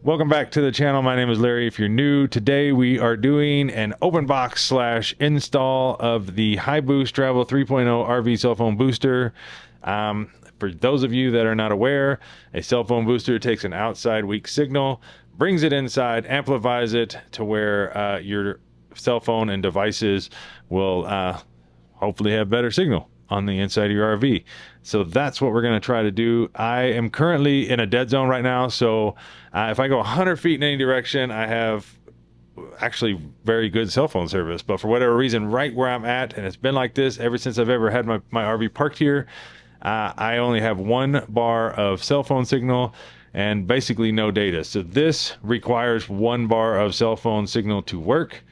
Welcome back to the channel. My name is Larry. If you're new, today we are doing an open box slash install of the HiBoost Travel 3.0 RV cell phone booster. For those of you that are not aware, a cell phone booster takes an outside weak signal, brings it inside, amplifies it to where your cell phone and devices will hopefully have better signal on the inside of your RV. So that's what we're going to try to do. I am currently in a dead zone right now, so if I go 100 feet in any direction, I have actually very good cell phone service. But for whatever reason, right where I'm at, and it's been like this ever since I've ever had my RV parked here, I only have 1 bar of cell phone signal and basically no data. So this requires 1 bar of cell phone signal to work.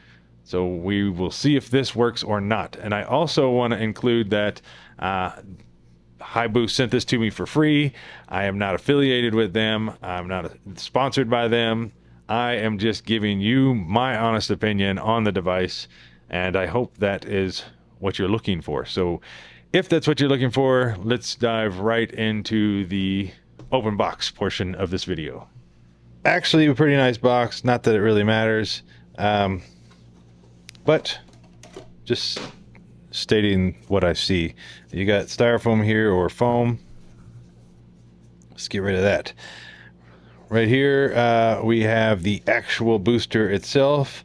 So we will see if this works or not. And I also want to include that HiBoost sent this to me for free. I am not affiliated with them. I'm not sponsored by them. I am just giving you my honest opinion on the device, and I hope that is what you're looking for. So if that's what you're looking for, let's dive right into the open box portion of this video. Actually, a pretty nice box. Not that it really matters. But just stating what I see. You got styrofoam here or foam. Let's get rid of that. Right here, we have the actual booster itself,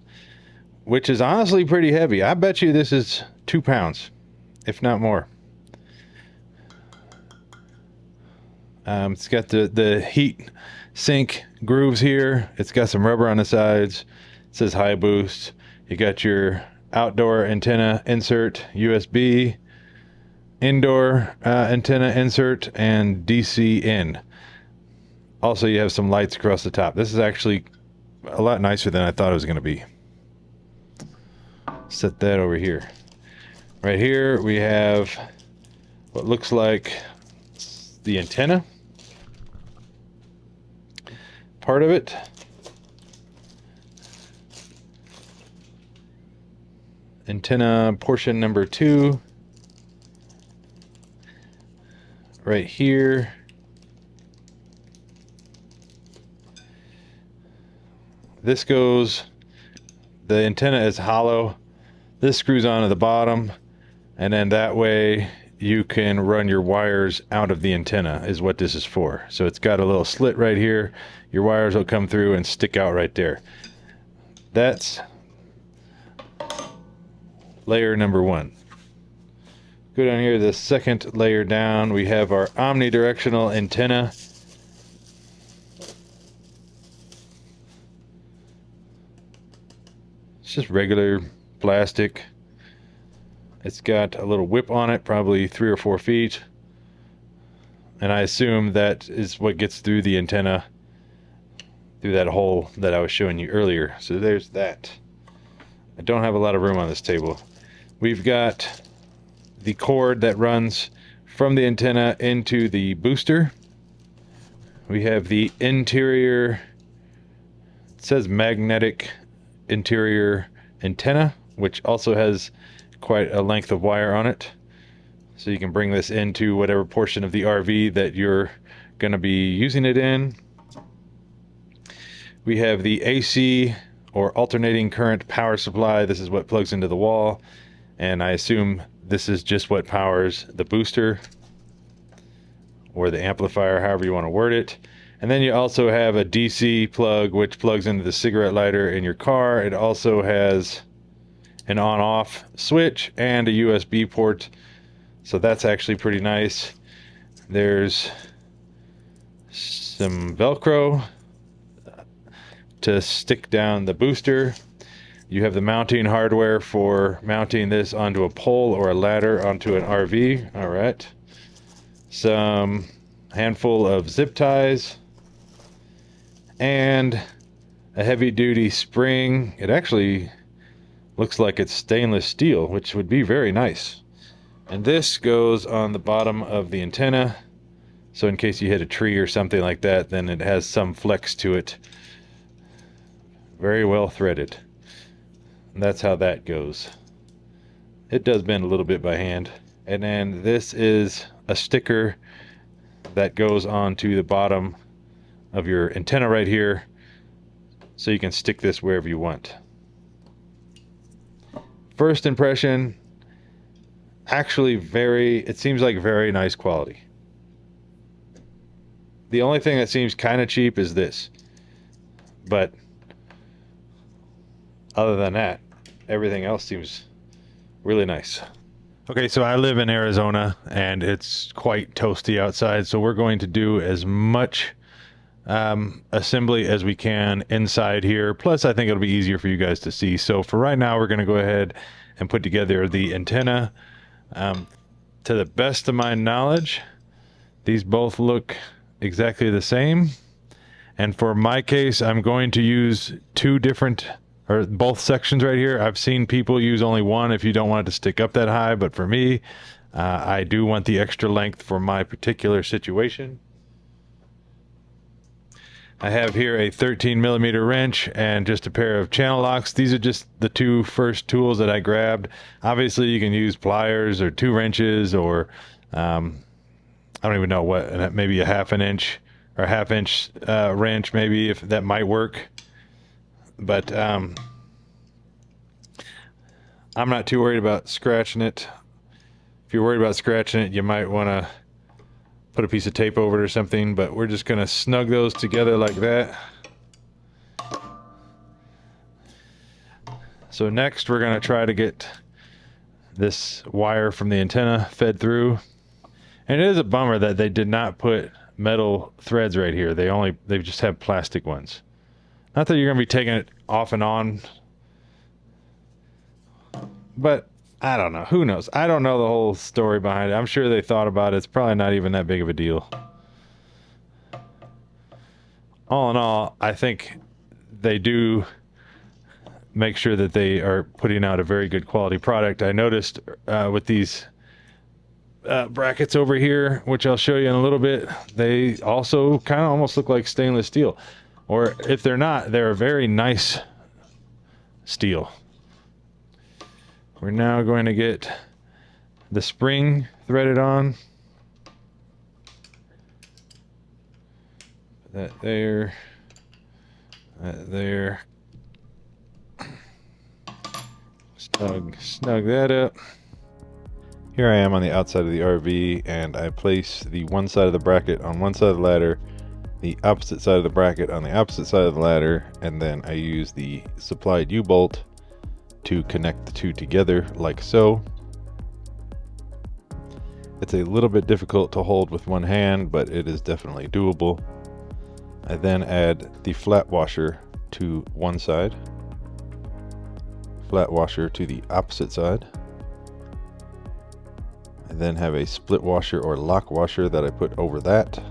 which is honestly pretty heavy. I bet you this is 2 pounds, if not more. It's got the heat sink grooves here. It's got some rubber on the sides. It says HiBoost. You got your outdoor antenna insert, USB, indoor antenna insert, and DC in. Also, you have some lights across the top. This is actually a lot nicer than I thought it was going to be. Set that over here. Right here, we have what looks like the antenna part of it. Antenna portion number 2 right here. This goes, the antenna is hollow. This screws onto the bottom, and then that way you can run your wires out of the antenna is what this is for. So it's got a little slit right here. Your wires will come through and stick out right there. That's layer number 1. Go down here, the second layer down, we have our omnidirectional antenna. It's just regular plastic. It's got a little whip on it, probably 3 or 4 feet. And I assume that is what gets through the antenna, through that hole that I was showing you earlier. So there's that. I don't have a lot of room on this table. We've got the cord that runs from the antenna into the booster. We have the interior, it says magnetic interior antenna, which also has quite a length of wire on it. So you can bring this into whatever portion of the RV that you're going to be using it in. We have the AC or alternating current power supply. This is what plugs into the wall, and I assume this is just what powers the booster or the amplifier, however you want to word it. And then you also have a DC plug which plugs into the cigarette lighter in your car. It also has an on-off switch and a USB port, so that's actually pretty nice. There's some Velcro to stick down the booster. You have the mounting hardware for mounting this onto a pole or a ladder onto an RV. All right. Some handful of zip ties and a heavy duty spring. It actually looks like it's stainless steel, which would be very nice. And this goes on the bottom of the antenna. So in case you hit a tree or something like that, then it has some flex to it. Very well threaded. And that's how that goes. It does bend a little bit by hand. And then this is a sticker that goes onto the bottom of your antenna right here. so you can stick this wherever you want. First impression, actually it seems like very nice quality. The only thing that seems kind of cheap is this, but other than that, everything else seems really nice. Okay, so I live in Arizona and it's quite toasty outside, so we're going to do as much assembly as we can inside here. Plus, I think it'll be easier for you guys to see. So for right now, we're going to go ahead and put together the antenna. To the best of my knowledge, these both look exactly the same. And for my case, I'm going to use both sections right here. I've seen people use only one if you don't want it to stick up that high, but for me, I do want the extra length for my particular situation. I have here a 13mm wrench and just a pair of channel locks. These are just the two first tools that I grabbed. Obviously, you can use pliers or 2 wrenches, or I don't even know what, maybe a 1/2 inch or 1/2 inch wrench, maybe, if that might work. But I'm not too worried about scratching it. If you're worried about scratching it, you might want to put a piece of tape over it or something, but we're just going to snug those together like that. So next we're going to try to get this wire from the antenna fed through. And it is a bummer that they did not put metal threads right here. They just have plastic ones. Not that you're going to be taking it off and on, but I don't know. Who knows? I don't know the whole story behind it. I'm sure they thought about it. It's probably not even that big of a deal. All in all, I think they do make sure that they are putting out a very good quality product. I noticed with these brackets over here, which I'll show you in a little bit, they also kind of almost look like stainless steel. Or if they're not, they're a very nice steel. We're now going to get the spring threaded on. That there. That there. Snug that up. Here I am on the outside of the RV, and I place the one side of the bracket on one side of the ladder, the opposite side of the bracket on the opposite side of the ladder, and then I use the supplied U-bolt to connect the two together like so. It's a little bit difficult to hold with one hand, but it is definitely doable. I then add the flat washer to one side, flat washer to the opposite side. I then have a split washer or lock washer that I put over that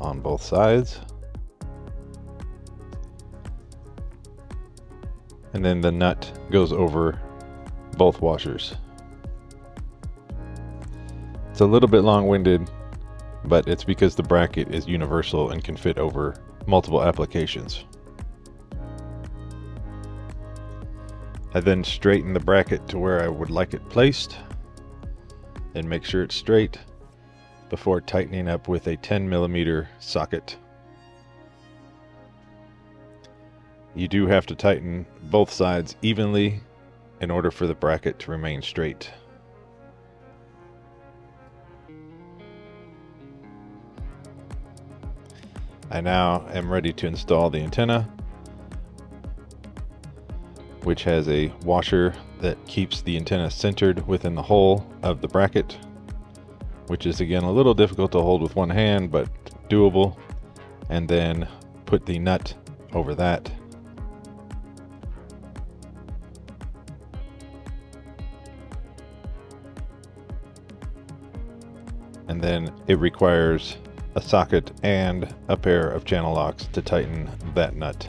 on both sides. And then the nut goes over both washers. It's a little bit long-winded, but it's because the bracket is universal and can fit over multiple applications. I then straighten the bracket to where I would like it placed and make sure it's straight before tightening up with a 10mm socket. You do have to tighten both sides evenly in order for the bracket to remain straight. I now am ready to install the antenna, which has a washer that keeps the antenna centered within the hole of the bracket, which is again a little difficult to hold with one hand, but doable. And then put the nut over that. And then it requires a socket and a pair of channel locks to tighten that nut.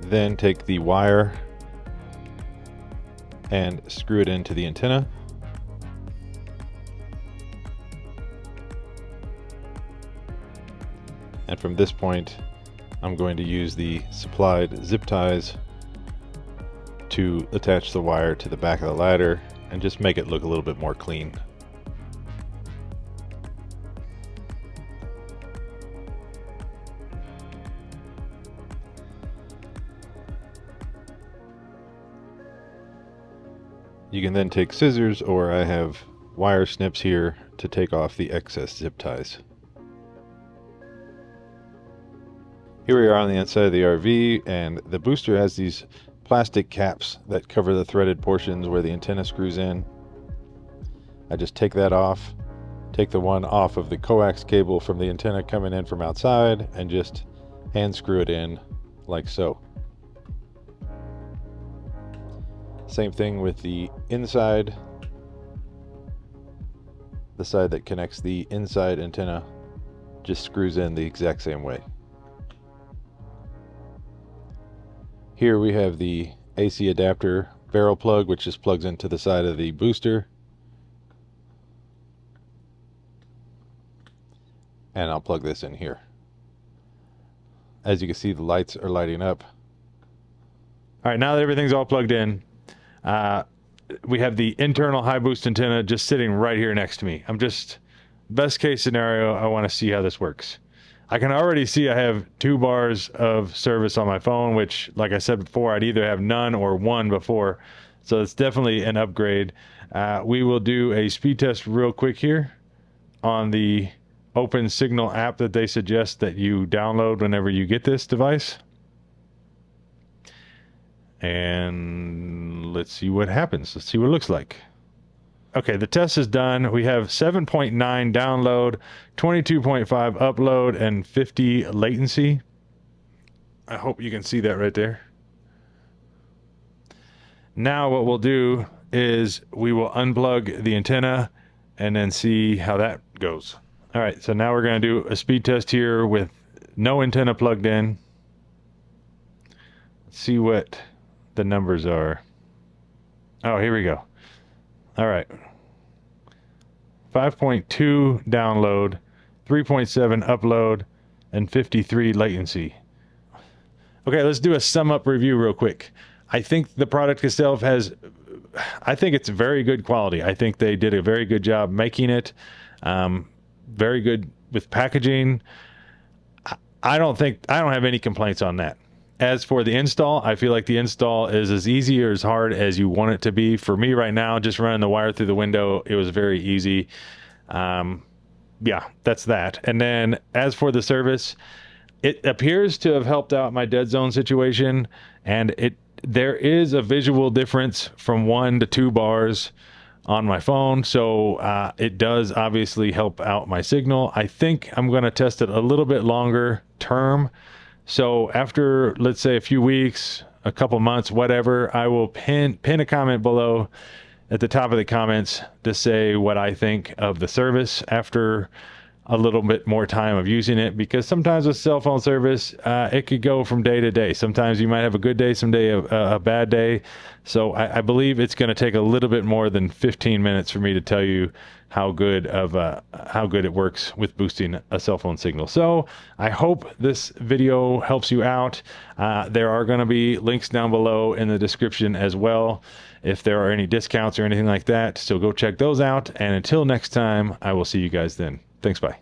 Then take the wire and screw it into the antenna. And from this point, I'm going to use the supplied zip ties to attach the wire to the back of the ladder and just make it look a little bit more clean. You can then take scissors, or I have wire snips here to take off the excess zip ties. Here we are on the inside of the RV, and the booster has these plastic caps that cover the threaded portions where the antenna screws in. I just take that off, take the one off of the coax cable from the antenna coming in from outside, and just hand screw it in like so. Same thing with the inside. The side that connects the inside antenna just screws in the exact same way. Here we have the AC adapter barrel plug, which just plugs into the side of the booster. And I'll plug this in here. As you can see, the lights are lighting up. All right, now that everything's all plugged in, we have the internal HiBoost antenna just sitting right here next to me. Best case scenario, I want to see how this works. I can already see I have 2 bars of service on my phone, which, like I said before, I'd either have none or 1 before. So it's definitely an upgrade. We will do a speed test real quick here on the Open Signal app that they suggest that you download whenever you get this device. And let's see what happens. Let's see what it looks like. Okay, the test is done. We have 7.9 download, 22.5 upload, and 50 latency. I hope you can see that right there. Now what we'll do is we will unplug the antenna and then see how that goes. All right, so now we're going to do a speed test here with no antenna plugged in. Let's see what the numbers are. Oh, here we go. All right. 5.2 download, 3.7 upload, and 53 latency. Okay, let's do a sum up review real quick. I think the product itself I think it's very good quality. I think they did a very good job making it. Very good with packaging. I don't have any complaints on that. As for the install, I feel like the install is as easy or as hard as you want it to be. For me right now, just running the wire through the window, it was very easy. Yeah, that's that. And then as for the service, it appears to have helped out my dead zone situation, and there is a visual difference from 1 to 2 bars on my phone, so it does obviously help out my signal. I think I'm going to test it a little bit longer term. So after, let's say, a few weeks, a couple months, whatever, I will pin a comment below at the top of the comments to say what I think of the service after a little bit more time of using it, because sometimes with cell phone service, it could go from day to day. Sometimes you might have a good day, someday a bad day. So I believe it's going to take a little bit more than 15 minutes for me to tell you how good it works with boosting a cell phone signal. So I hope this video helps you out. There are going to be links down below in the description as well if there are any discounts or anything like that. So go check those out. And until next time, I will see you guys then. Thanks, bye.